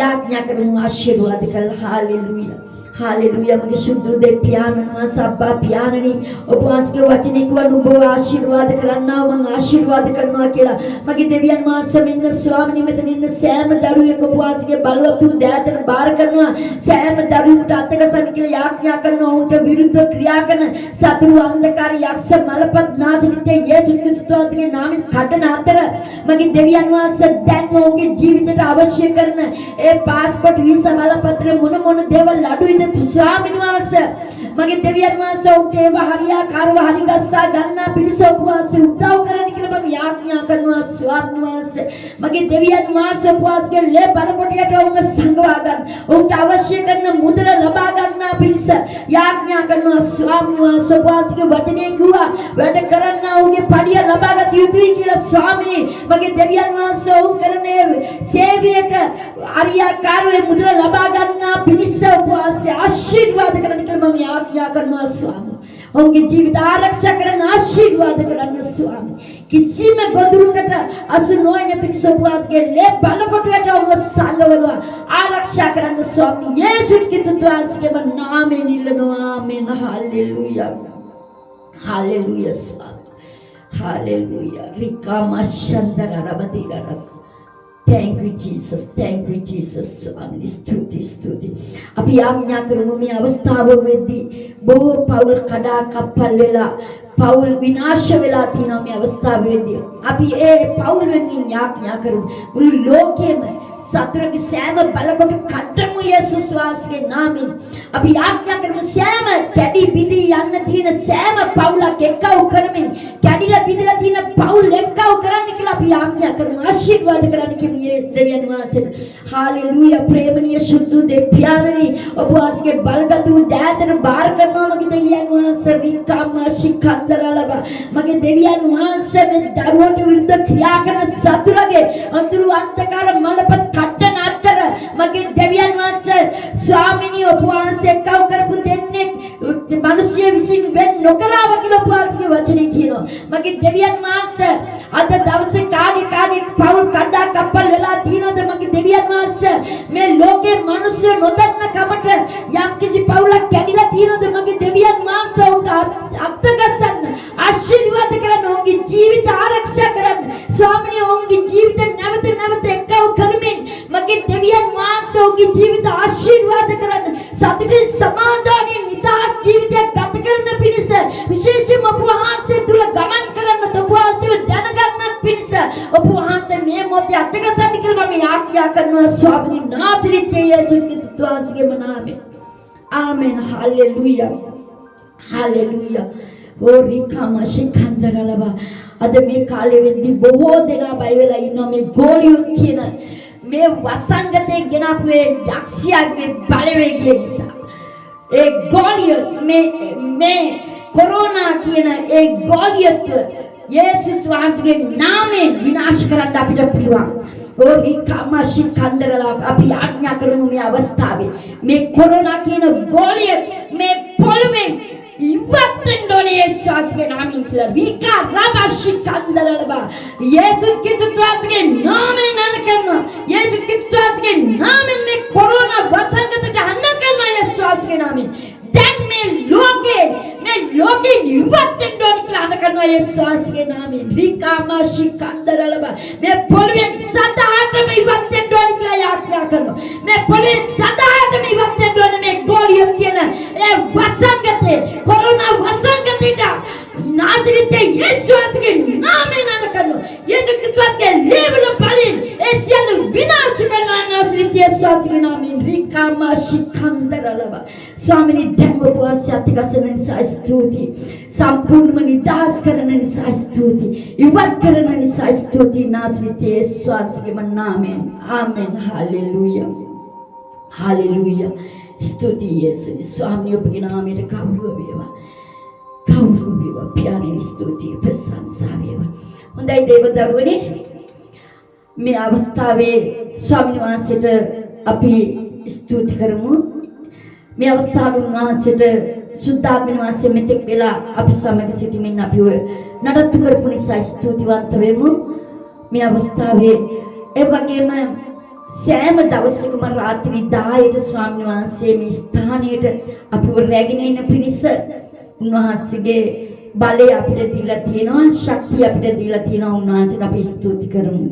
යාඥා කරමු. ආශිර්වාද කළා. හාලෙලූයා. හාලෙලූයා. මගේ සුදු දෙවි පියාණන් වහන්සේ අබ්බා පියාණනි ඔබ වහන්සේගේ වචනේ කියවන ඔබ ආශිර්වාද කරන්නා මම ආශිර්වාද කරනවා කියලා මගේ දෙවියන් වහන්සේ මෙන්න ස්වාමීනි මෙතන ඉන්න සෑම දරුවෙක් ඔබ වහන්සේගේ බලවත් වූ දෑතට බාර කරනවා. සෑම දරුවෙකුට අත්කසන්න කියලා යාඥා කරනවා. ඔවුන්ට විරුද්ධව ක්‍රියා කරන සතුරු අන්ධකාර යක්ෂ මලපත් නාථනිතේ යේසුස් ක්‍රිස්තුස් වහන්සේගේ නාමයෙන් කඩන අතර මගේ දෙවියන් වහන්සේ දැන් ඔවුන්ගේ ජීවිතයට අවශ්‍ය කරන ඒ පාස්පෝර්ට් වීසා බලපත්‍ර මොන දේවල් අඩුයිද ස්වාමීන් වහන්සේ මගේ දෙවියන් වහන්සේ උන්ට ඒව හරියාකාරව හරි ගස්සා ගන්නා පිණිස උපවාසය උදව් කරන්න කියලා මම යාඥා කරනවා. ස්වාමීන් වහන්සේ මගේ දෙවියන් වහන්සේ උපවාසයේ ලේ බලකොටියට උන්ව සංගවා ගන්න. උන්ට අවශ්‍ය කරන මුදල ලබා ගන්නා පිණිස යාඥා කරනවා. ස්වාමීන් වහන්සේ උපවාසයේ වචනේ කිව්වා වැඩ කරන්න උන්ගේ පඩිය ලබා ගත යුතුයි කියලා. ස්වාමීනි මගේ දෙවියන් වහන්සේ උන් කරන්නේ සේවයට හරියාකාරව මුදල ලබා ගන්නා පිණිස උපවාසය ආශිර්වාද කරන්න කියලා මම යාඥා කරනවා. ස්වාමී ඔවුන්ගේ ජීවිත ආරක්ෂා කරන්න ආශිර්වාද කරන්න. ස්වාමී කිසිම ගොදුරකට අසු නොයන පිණිස උපවාසයේ ලේ බලකොටුවට ඔවුන් සංගවනවා ආරක්ෂා කරන්න. ස්වාමී යේසුස් ක්‍රිස්තුස් වහන්සේගේ නාමයෙන් ඉල්ලනවා. ආමෙන්. හාලෙලූයා. හාලෙලූයා. ස්වාමී hallelujah. රිකාමශන්දරරබදිරරබ. Thank you Jesus. Thank you Jesus. ස්වාමී ස්තුති. අපි යාඥා කරමු මේ අවස්ථාව වෙද්දී බොහෝ පෞල් කඩා කප්පල් වෙලා පෞල් විනාශ වෙලා තියෙනවා මේ අවස්ථාවේදී. අපි ඒ පෞල් වෙනින් යාඥා කරමු. මුළු ලෝකෙම සතරගේ සෑම බලකොට කඩමු යේසුස් වහන්සේගේ නාමයෙන්. අපි යාඥා කරමු සෑම කැඩි බිඳි යන්න තියෙන සෑම පෞලක් එක්කව කරමින් කැඩිලා බිඳලා තියෙන පෞල් එක්කව කරන්න කියලා අපි යාඥා කරමු. ආශිර්වාද කරන්න කියේ දෙවියන් වහන්සේට. හාලෙලූයා. ප්‍රේමණීය සුදු දෙවියන්නි ඔබ වහන්සේගේ බලගතු දෑතන බාර කරනවා මගේ දෙවියන් වහන්සේ. විකාම ශිඛන්දරලබ මගේ දෙවියන් වහන්සේ මේ දරුවට විරුද්ධ ක්‍රියා කරන සතුරගේ අඳුරු අන්ධකාර මලපත් කට්ටන අතර මගේ දෙවියන් වහන්සේ ස්වාමිනී ඔබ වහන්සේ කව කරපු දෙන්නේ මිනිස්ය විසින් වෙන් නොකරව කියලා ඔබ වහන්සේගේ වචනේ කියනවා. මගේ දෙවියන් වහන්සේ අද දවසේ කාගේ පෞල් කඩා කප්පල් වෙලා තියෙනවද මගේ දෙවියන් වහන්සේ මේ ලෝකේ මිනිස්සු නොදන්න කමට යම් කිසි පෞලක් කැඩිලා තියෙනවද මගේ දෙවියන් වහන්සේ උන්ට අත්ගසන්න ආශිර්වාද කරන්න ඔවුන්ගේ ජීවිත ආරක්ෂා කරන්න ස්වාමිනේ ඔවුන්ගේ ජීවිත නැවත එක්කව කරමින් මගේ දෙවියන් වහන්සේ ඔවුන්ගේ ජීවිත ආශිර්වාද කරන්න සතුටින් සමාදානයෙන් නිදහස් ජීවිතයක් ගත කරන පිණිස විශේෂයෙන්ම ඔබ වහන්සේ තුල ගමන් කරන්න ඔබ වහන්සේව දැනගන්නත් පිණිස ඔබ වහන්සේ මේ මොහොතේ අත්ගසන්න කියලා මම යාඥා කරනවා ස්වාමීන් වහන්සේ යේසුස් ක්‍රිස්තුස්ගේ නාමයෙන් ආමෙන්. හල්ලෙලූයා හalleluya. ඕරිකම ශිඛන්දරලබ අද මේ කාලෙ වෙද්දී බොහෝ දෙනා බය වෙලා ඉන්නවා මේ ගෝලියොත් කියන මේ වසංගතේ ගෙනාපු ඒ යක්ෂයාගේ බලවේගය නිසා. ඒ ගෝලියොත් මේ කොරෝනා කියන ඒ ගෝලියොත් යේසුස් වහන්සේගේ නාමයෙන් විනාශ කරන්න අපිට පුළුවන්. ඕරිකම ශිඛන්දරලබ අපි ආඥා කරමු මේ අවස්ථාවේ මේ කොරෝනා කියන ගෝලියොත් මේ පොළොවේ ඉවත්ෙන් දෝනේ යේසුස්ගේ නාමයෙන් කියලා විකා රබශිකන්දලලබ යේසුස් ක්‍රිස්තුස්ගේ නාමයෙන් අනකරනවා. යේසුස් ක්‍රිස්තුස්ගේ නාමයෙන් මේ කොරෝනා වසංගතයට අනකරනවා යේසුස්ගේ නාමයෙන්. දැන් මේ ලෝකේ ඉවත්ෙන් දෝනේ කියලා අනකරනවා යේසුස්ගේ නාමයෙන්. විකා ශිකන්දලලබ මේ පොළොවෙන් සදාටම ඉවත්ෙන් දෝනේ කියලා යාඥා කරනවා. මේ පොළොවේ සදාටම ඉවත්ෙන් දෝනේ මේ ගෝලියොත් කියන ඒ වසංගතේ कोरोना वसंगतेटा नाजरीते यीशुගේ නාමයෙන් අනකරනවා. යේසුස් ක්‍රිස්තුස්ගේ ලේවල පලින් ඒසියන් විනාශ කරනවා නාසරිත යේසුස්ගේ නාමයෙන්. රිකාම ශිඛන්දරලව ස්වාමිනී දැන් ඔබ වහන්සේ අතිගසන නිසා ස්තුතියි. සම්පූර්ණම නිදහස් කරන නිසා ස්තුතියි. ඉවත් කරන නිසා ස්තුතියි නාසරිත යේසුස්ගේ නාමයෙන්. ආමෙන්. හalleluya හalleluya. ස්තුතියි යේසුස්. ස්වාමී ඔබගේ නාමයට ගෞරව වේවා. ගෞරව වේවා. පියාණන් ස්තුතියි ප්‍රශංසා වේවා. හොඳයි දේවදරුවනේ මේ අවස්ථාවේ ස්වාමීන් වහන්සේට අපි ස්තුති කරමු. මේ අවස්ථාවේ වහන්සේට සුද්ධාත්ම වහන්සේ මෙතෙක් වෙලා අපි සමග සිටමින් අපිව නඩත්තු කරපු නිසා ස්තුතිවන්ත වෙමු. මේ අවස්ථාවේ ඒ වගේම සෑම දවසකම රාත්‍රී 10ට ස්වාමීන් වහන්සේ මේ ස්ථානයට අපිව රැගෙන එන පිණිස උන්වහන්සේගේ බලය අපිට දීලා තියෙනවා, ශක්තිය අපිට දීලා තියෙනවා. උන්වහන්සේට අපි ස්තුති කරමු.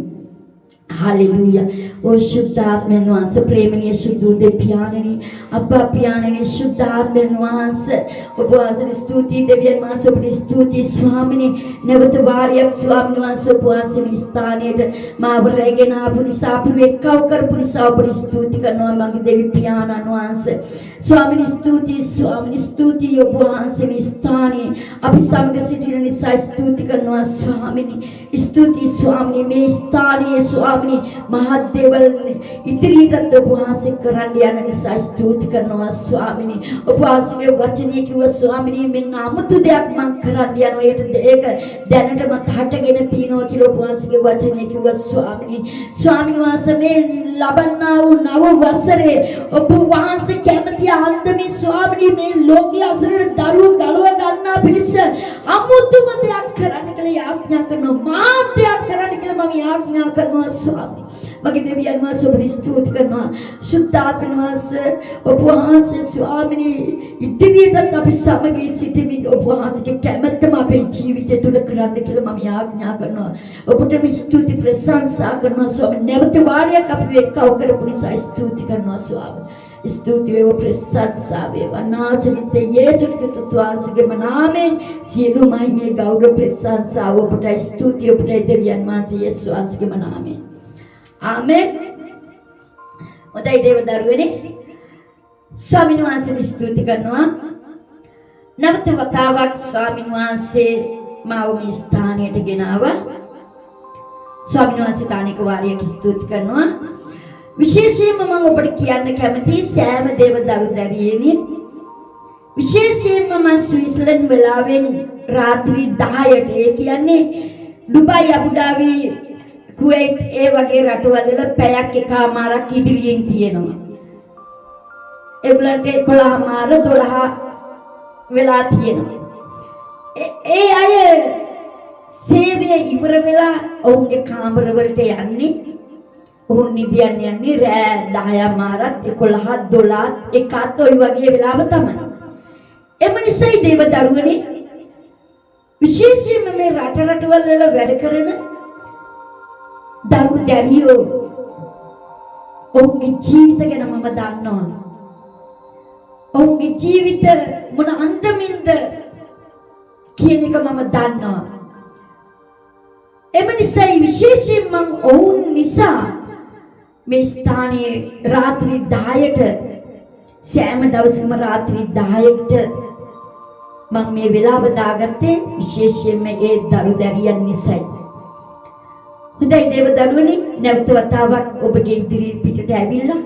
हालेलुया. ओ शुद्धात्मा नुआंस प्रेमनीय शुद्ध पियाननी अब्बा पियाननी शुद्धात्मा नुआंस उपवास स्तुति देवियन मास उपरी स्तुति स्वामिनी नेवत वार्यक स्वामी नुआंस उपवास में स्थानेट मावरेगे ना पुनि साप वेक्काव कर पुनि साप पुनि स्तुति करनो मांग देवी पियाना नुआंस स्वामिनी स्तुति उपवास में स्थाने अभी समग सिटिन निसा स्तुति करनो स्वामिनी स्तुति स्वामिनी में स्थाने स्वामी महादेवल इतरीटत उपवास करන්න යන නිසා ස්තුති කරනවා ස්වාමිනී. उपवासයේ වචනේ කිව්ව ස්වාමිනී මේ නමුතු දෙයක් මම කරන්න යනවා. ඒක දැනටම හටගෙන තියනවා කියලා उपवासයේ වචනේ කිව්ව ස්වාමිනී. ස්වාමීන් වහන්සේ මේ ලබන්නා වූ නව වසරේ उपवास කැමති ආන්දමේ ස්වාමිනී මේ ලෝකයේ අසරණ දරුවෝ ගලව ගන්නා පිණිස අමුතුම දෙයක් කරන්න කියලා යාඥා කරනවා. මාත්‍යක් කරන්න කියලා මම යාඥා කරනවා स्वामी मगे देवियन मास उपरी स्तुति करना शुद्धात्मा मास उपवास स्वामिनी इतरीटत අපි සමගී සිටමින් उपवासගේ කැමැත්තම අපේ ජීවිතය තුළ කරන්න කියලා මම යාඥා කරනවා. ඔබට මේ स्तुति ප්‍රශංසා කරනවා ස්වාමී. නැවත වාරයක් අපි එක්කව කරපු නිසා स्तुति කරනවා ස්වාමී. ස්තුති වේවා ප්‍රශංසා වේවා නාසනිත යේසුස් ක්‍රිස්තුස් වහන්සේගේ නාමයෙන් සියලු මහිමේ ගෞරව ප්‍රශංසාව ඔබට ස්තුති ඔබට දෙවියන් වහන්සේ යේසුස් වහන්සේගේ නාමයෙන් ආමෙන්. ඔතයි දේව දරුවනේ ස්වාමීන් වහන්සේට ස්තුති කරනවා. නැවත වතාවක් ස්වාමීන් වහන්සේ මාව මේ ස්ථානයට ගෙනාවා. ස්වාමීන් වහන්සේට අනේක වාරයක් ස්තුති කරනවා. විශේෂයෙන්ම මම ඔබට කියන්න කැමතියි සෑම දේව දරුදරියනි විශේෂයෙන්ම මම ස්විස්ලන්ඩ් වෙලාවෙන් රාත්‍රී 10ට ඒ කියන්නේ ඩුබයි අබුඩාබි කුවේට් ඒ වගේ රටවල් වල පැයක් එකමාරක් ඉදිරියෙන් තියෙනවා. ඒගොල්ලන්ට 11මාර 12 වෙලා තියෙනවා. ඒ අය සේවය ඉවර වෙලා ඔවුන්ගේ කාමර වලට යන්නේ ඔවුන් නිදියන් යන්නේ රෑ 10මාරත් 11 12 එකත් ඔය වගේ වෙලාව තමයි. එම නිසායි දේව දරුවනේ විශේෂයෙන්ම මේ රටවල් වල වැඩ කරන දරු දැරියෝ ඔවුන්ගේ ජීවිත ගැන මම දන්නවා. ඔවුන්ගේ ජීවිත මොන අන්දමින්ද කියන එක මම දන්නවා. එම නිසා විශේෂයෙන් මම ඔවුන් නිසා මේ ස්ථානයේ රාත්‍රී 10ට සෑම දවසකම රාත්‍රී 10ට මම මේ වෙලාව දාගත්තේ විශේෂයෙන්ම ඒ දරු දැරියන් නිසායි. හොඳයි දේව දරුවනි නැවත වතාවක් ඔබගේ ඉදිරි පිටට ඇවිල්ලා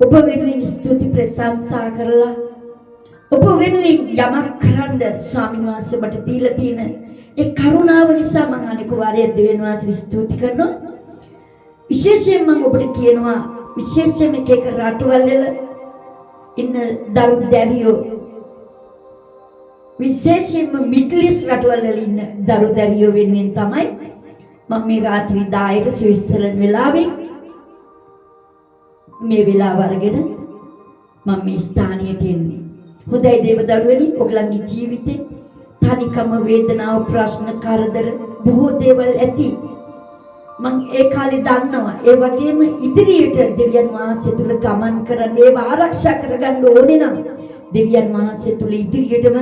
ඔබ වෙනුවෙන් ස්තුති ප්‍රශංසා කරලා ඔබ වෙනුවෙන් යමක් කරන්න ස්වාමීන් වහන්සේ මට දීලා තියෙන ඒ කරුණාව නිසා මම අනික වාරයේ දෙවියන් වහන්සේ ස්තුති කරනවා. විශේෂයෙන් මම ඔබට කියනවා විශේෂයෙන් එක රටවල් වල ඉන්න දරු දැරියෝ විශේෂයෙන්ම මිඩල් ඊස්ට් රටවල් වල ඉන්න දරු දැරියෝ වෙනුවෙන් තමයි මම මේ රාත්‍රී 10ට ස්විට්සර්ලන්ඩ් වෙලාවෙන් මේ වෙලාව අරගෙන මම මේ ස්ථානයට එන්නේ. හොඳයි දේව දරුවනි ඔයගලන්ගේ ජීවිතේ තනිකම වේදනාව ප්‍රශ්න කරදර බොහෝ දේවල් ඇති. මම ඒ කාලේ දන්නවා. ඒ වගේම ඉදිරියට දෙවියන් වහන්සේ තුල ගමන් කරන්න ඒව ආරක්ෂා කරගන්න ඕනේ නම් දෙවියන් වහන්සේ තුල ඉදිරියටම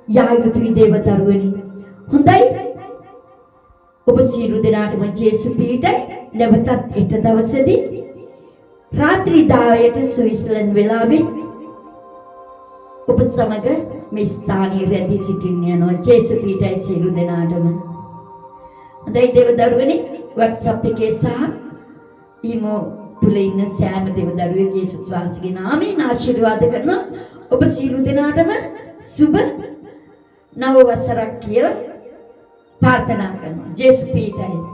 යා යුතුයි දේව දරුවනි. හොඳයි. ඔබ සියලු දෙනාටම ජේසු පීඨයි නැවතත් ඊට දවසේදී රාත්‍රී 10ට ස්විස්ලන්ඩ් වෙලාවෙන් ඔබ සමග මේ ස්ථානයේ රැඳී සිටින්න යනවා. ජේසු පීඨයි සියලු දෙනාටම. හොඳයි දේව දරුවනි WhatsApp එකේ සහ ඊමෝ තුල ඉන්න සෑම දේව දරුවෙක් යේසුස් වහන්සේගේ නාමයෙන් ආශිර්වාද කරනවා. ඔබ සියලු දෙනාටම සුබ නව වසරක් කියලා ප්‍රාර්ථනා කරනවා. ජේසු පීඨයි